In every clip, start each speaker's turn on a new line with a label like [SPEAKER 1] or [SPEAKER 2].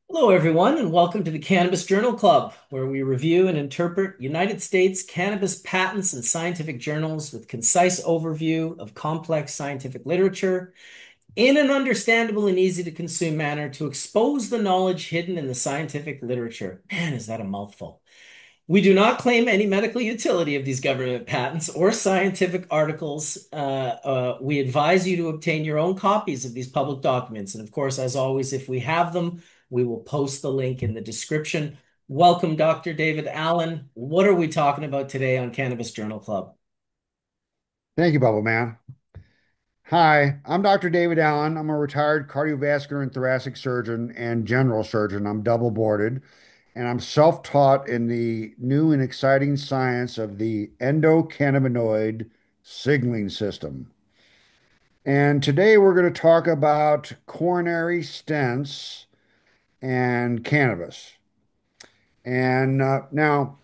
[SPEAKER 1] Hello, everyone, and welcome to the Cannabis Journal Club, where we review and interpret United States cannabis patents and scientific journals with concise overview of complex scientific literature in an understandable and easy to consume manner to expose the knowledge hidden in the scientific literature. Man, is that a mouthful? We do not claim any medical utility of these government patents or scientific articles. We advise you to obtain your own copies of these public documents. And of course, as always, if we have them, we will post the link in the description. Welcome, Dr. David Allen. What are we talking about today on Cannabis Journal Club?
[SPEAKER 2] Thank you, Bubble Man. Hi, I'm Dr. David Allen. I'm a retired cardiovascular and thoracic surgeon and general surgeon. I'm double boarded, and I'm self-taught in the new and exciting science of the endocannabinoid signaling system. And today we're going to talk about coronary stents and cannabis. And now,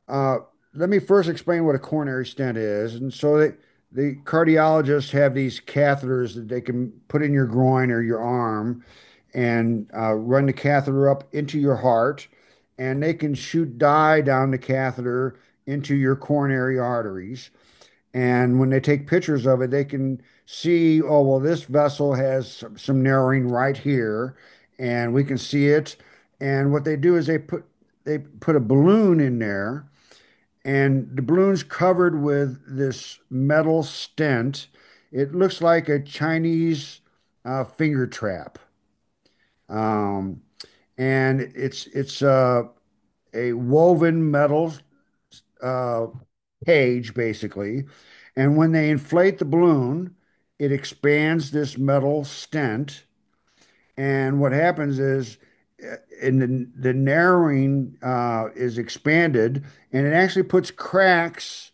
[SPEAKER 2] Uh, let me first explain what a coronary stent is. The cardiologists have these catheters that they can put in your groin or your arm and run the catheter up into your heart, and they can shoot dye down the catheter into your coronary arteries. And when they take pictures of it, they can see, oh, well, this vessel has some narrowing right here, and we can see it. And what they do is they put a balloon in there, and the balloon's covered with this metal stent. It looks like a Chinese finger trap, um, and it's a woven metal uh, cage basically. And when they inflate the balloon, it expands this metal stent. And what happens is, in the narrowing is expanded, and it actually puts cracks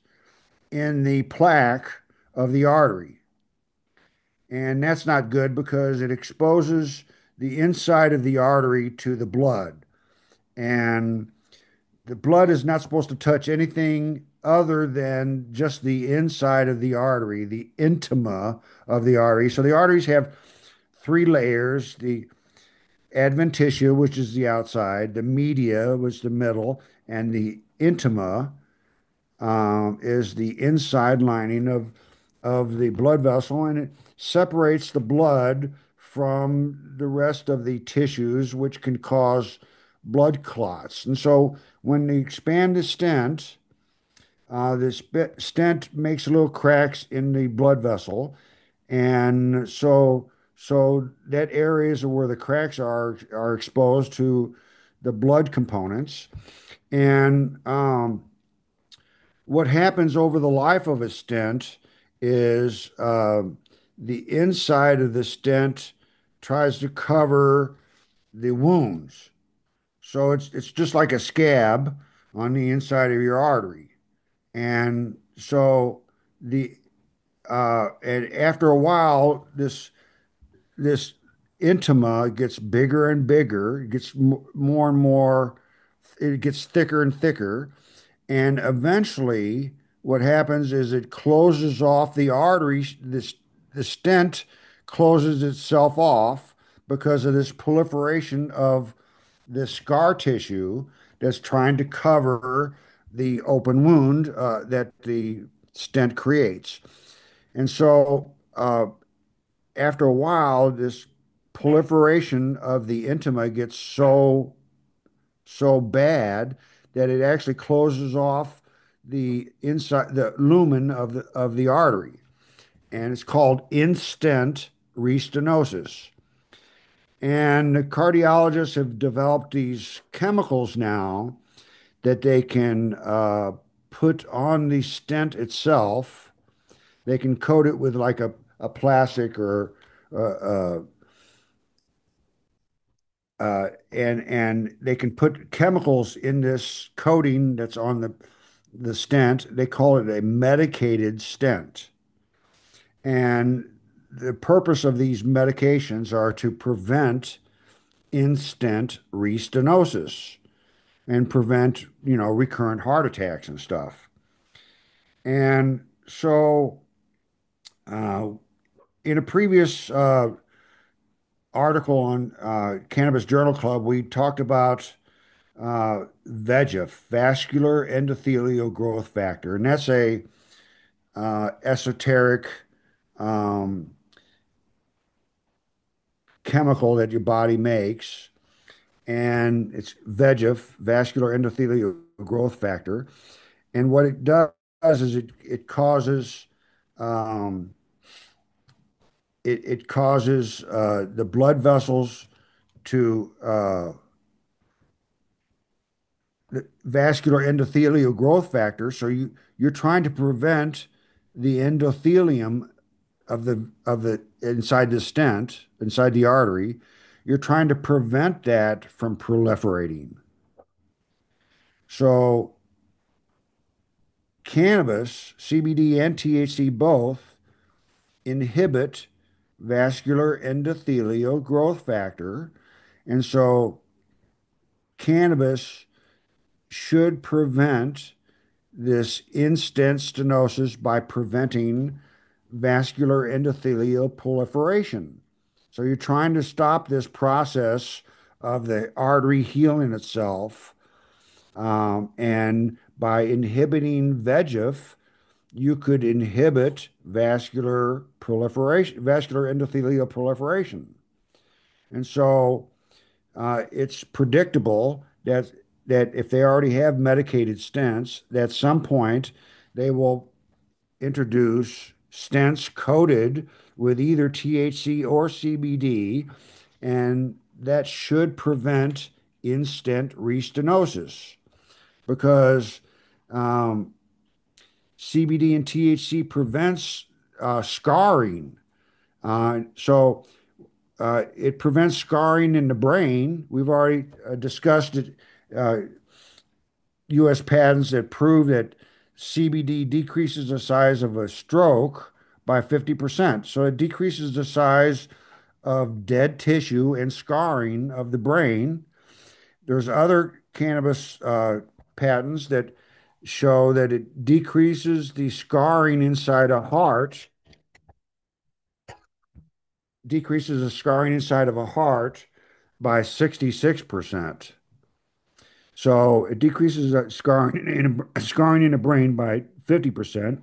[SPEAKER 2] in the plaque of the artery. And that's not good because it exposes the inside of the artery to the blood. And the blood is not supposed to touch anything other than just the inside of the artery, the intima of the artery. So the arteries have three layers: the adventitia, which is the outside, the media, which is the middle, and the intima, is the inside lining of the blood vessel, and it separates the blood from the rest of the tissues, which can cause blood clots. And so when they expand the stent, stent makes little cracks in the blood vessel, and so that areas where the cracks are exposed to the blood components. And what happens over the life of a stent is the inside of the stent tries to cover the wounds. So it's just like a scab on the inside of your artery. And so the and after a while, this intima gets bigger and bigger, it gets more and more, it gets thicker and thicker. And eventually, what happens is it closes off the artery. The stent closes itself off because of this proliferation of the scar tissue that's trying to cover the open wound that the stent creates. And so, after a while, this proliferation of the intima gets so bad that it actually closes off the inside, the lumen of the artery, and it's called in-stent restenosis. And the cardiologists have developed these chemicals now that they can put on the stent itself. They can coat it with like a plastic or uh, and they can put chemicals in this coating that's on the stent. They call it a medicated stent. And the purpose of these medications are to prevent in-stent restenosis and prevent, recurrent heart attacks and stuff. And so, uh, in a previous article on Cannabis Journal Club, we talked about VEGF, vascular endothelial growth factor, and that's a esoteric um, chemical that your body makes, and it's VEGF, vascular endothelial growth factor. And what it does is it causes um, it causes the blood vessels to the vascular endothelial growth factor. So you're trying to prevent the endothelium of the inside the stent, inside the artery. You're trying to prevent that from proliferating. So cannabis, CBD and THC both inhibit vascular endothelial growth factor. And so cannabis should prevent this in-stent stenosis by preventing vascular endothelial proliferation. So you're trying to stop this process of the artery healing itself. And by inhibiting VEGF, you could inhibit vascular proliferation, vascular endothelial proliferation. And so it's predictable that if they already have medicated stents, that at some point they will introduce stents coated with either THC or CBD, and that should prevent in-stent restenosis because um, CBD and THC prevents scarring. So it prevents scarring in the brain. We've already discussed it, U.S. patents that prove that CBD decreases the size of a stroke by 50%. So it decreases the size of dead tissue and scarring of the brain. There's other cannabis patents that show that it decreases the scarring inside a heart, decreases the scarring inside of a heart by 66%. So it decreases scarring in the brain by 50%,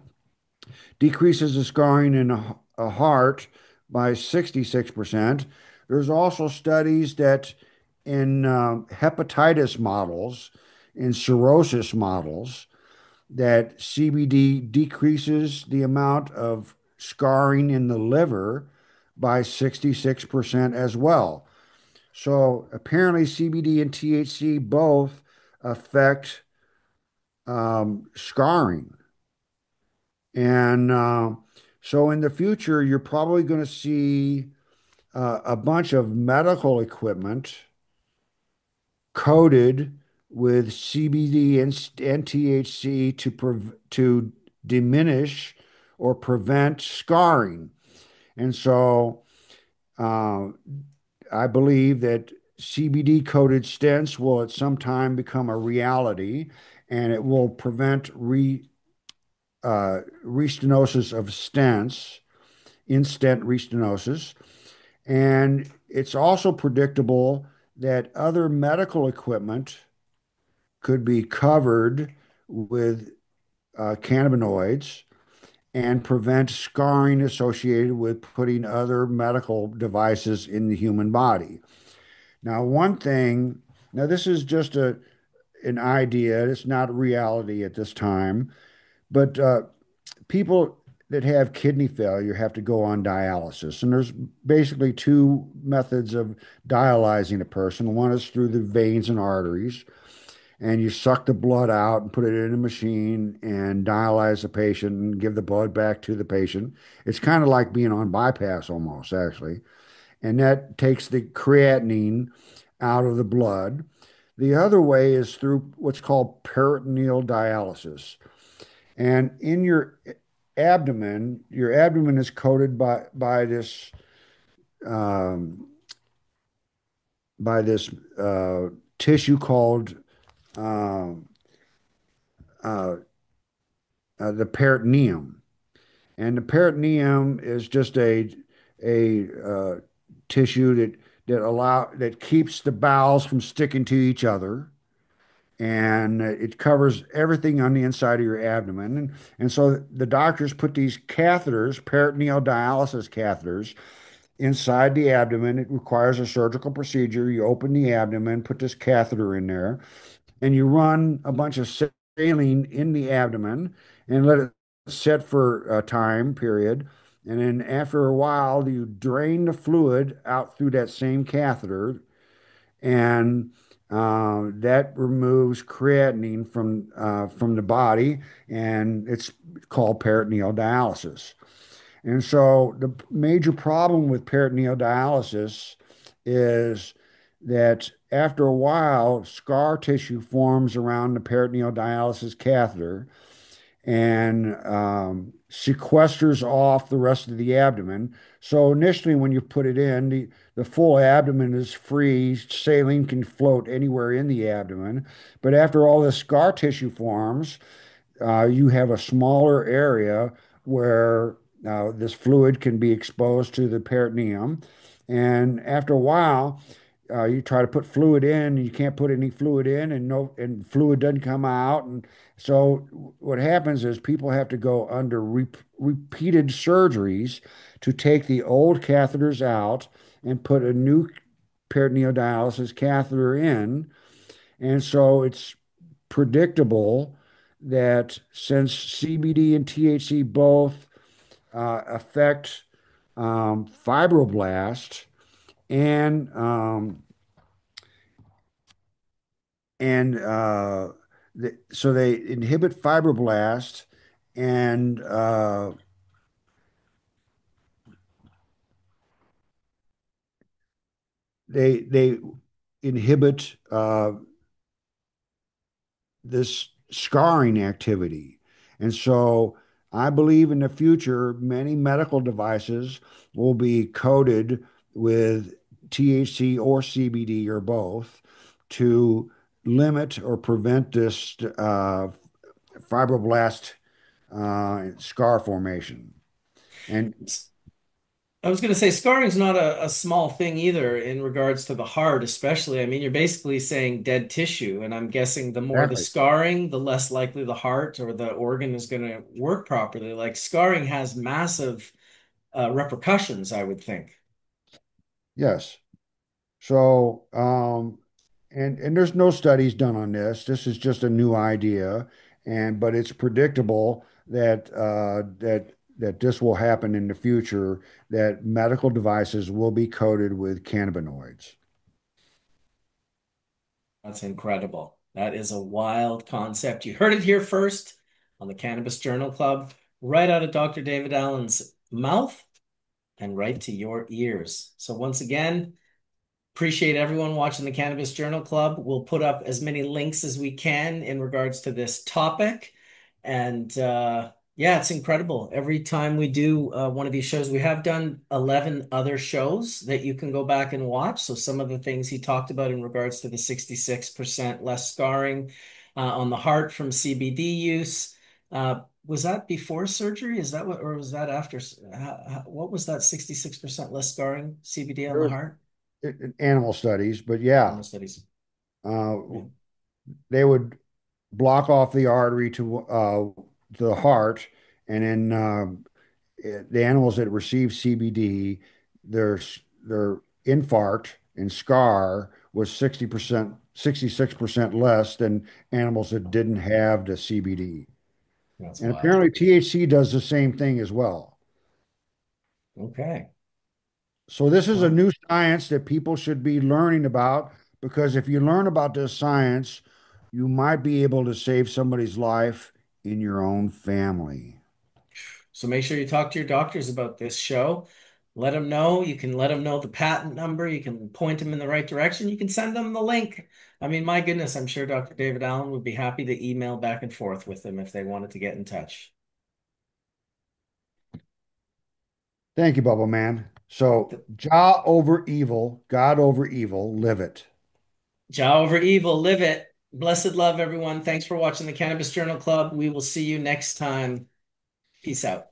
[SPEAKER 2] decreases the scarring in a heart by 66%. There's also studies that in hepatitis models, in cirrhosis models, that CBD decreases the amount of scarring in the liver by 66% as well. So apparently, CBD and THC both affect scarring. And so in the future, you're probably going to see a bunch of medical equipment coated with CBD and THC to diminish or prevent scarring. And so uh, I believe that CBD coated stents will at some time become a reality, and it will prevent restenosis of stents, in-stent restenosis. And it's also predictable that other medical equipment could be covered with cannabinoids and prevent scarring associated with putting other medical devices in the human body. Now, one thing, now this is just an idea, it's not reality at this time, but people that have kidney failure have to go on dialysis. And there's basically two methods of dialyzing a person. One is through the veins and arteries, and you suck the blood out and put it in a machine and dialyze the patient and give the blood back to the patient. It's kind of like being on bypass almost, actually. And that takes the creatinine out of the blood. The other way is through what's called peritoneal dialysis. And in your abdomen is coated by this um, by this tissue called um, uh, the peritoneum. And the peritoneum is just a tissue that keeps the bowels from sticking to each other, and it covers everything on the inside of your abdomen. And so the doctors put these catheters, peritoneal dialysis catheters, inside the abdomen. It requires a surgical procedure. You open the abdomen, put this catheter in there, and you run a bunch of saline in the abdomen and let it set for a time period. And then after a while, you drain the fluid out through that same catheter, and that removes creatinine from the body, and it's called peritoneal dialysis. And so the major problem with peritoneal dialysis is that after a while, scar tissue forms around the peritoneal dialysis catheter and sequesters off the rest of the abdomen. So initially, when you put it in, the full abdomen is free. Saline can float anywhere in the abdomen. But after all this scar tissue forms, you have a smaller area where this fluid can be exposed to the peritoneum. And after a while, you try to put fluid in, and you can't put any fluid in, and fluid doesn't come out. And so what happens is people have to go under repeated surgeries to take the old catheters out and put a new peritoneal dialysis catheter in. And so it's predictable that since CBD and THC both affect fibroblasts and and so they inhibit fibroblasts, and they inhibit this scarring activity. And so I believe in the future, many medical devices will be coated with THC or CBD or both to limit or prevent this fibroblast scar formation. And
[SPEAKER 1] I was going to say scarring's not a small thing either in regards to the heart, especially. I mean, you're basically saying dead tissue, and I'm guessing the more the
[SPEAKER 2] exactly,
[SPEAKER 1] scarring, the less likely the heart or the organ is going to work properly. Like scarring has massive repercussions, I would think.
[SPEAKER 2] yes. So, and there's no studies done on this. This is just a new idea, and but it's predictable that that this will happen in the future, that medical devices will be coated with cannabinoids.
[SPEAKER 1] That's incredible. That is a wild concept. You heard it here first on the Cannabis Journal Club, right out of Dr. David Allen's mouth and right to your ears. So once again, appreciate everyone watching the Cannabis Journal Club. We'll put up as many links as we can in regards to this topic. And yeah, it's incredible. Every time we do one of these shows, we have done 11 other shows that you can go back and watch. So some of the things he talked about in regards to the 66% less scarring on the heart from CBD use. Was that before surgery? Is that what, or was that after? What was that 66% less scarring CBD on the
[SPEAKER 2] There's
[SPEAKER 1] heart?
[SPEAKER 2] animal studies, but yeah,
[SPEAKER 1] Animal studies.
[SPEAKER 2] uh,
[SPEAKER 1] Yeah.
[SPEAKER 2] they would block off the artery to the heart, and then the animals that receive CBD, their their infarct and scar was 60%, 66% less than animals that didn't have the CBD.
[SPEAKER 1] That's
[SPEAKER 2] And
[SPEAKER 1] wild.
[SPEAKER 2] apparently THC does the same thing as well.
[SPEAKER 1] Okay.
[SPEAKER 2] So this is a
[SPEAKER 1] Well,
[SPEAKER 2] new science that people should be learning about, because if you learn about this science, you might be able to save somebody's life in your own family.
[SPEAKER 1] so make sure you talk to your doctors about this show. Let them know. You can let them know the patent number. You can point them in the right direction. You can send them the link. I mean, my goodness, I'm sure Dr. David Allen would be happy to email back and forth with them if they wanted to get in touch.
[SPEAKER 2] Thank you, Bubba Man. So, Jah over evil, God over evil, live it.
[SPEAKER 1] Ciao over evil. Live it. Blessed love, everyone. Thanks for watching the Cannabis Journal Club. We will see you next time. Peace out.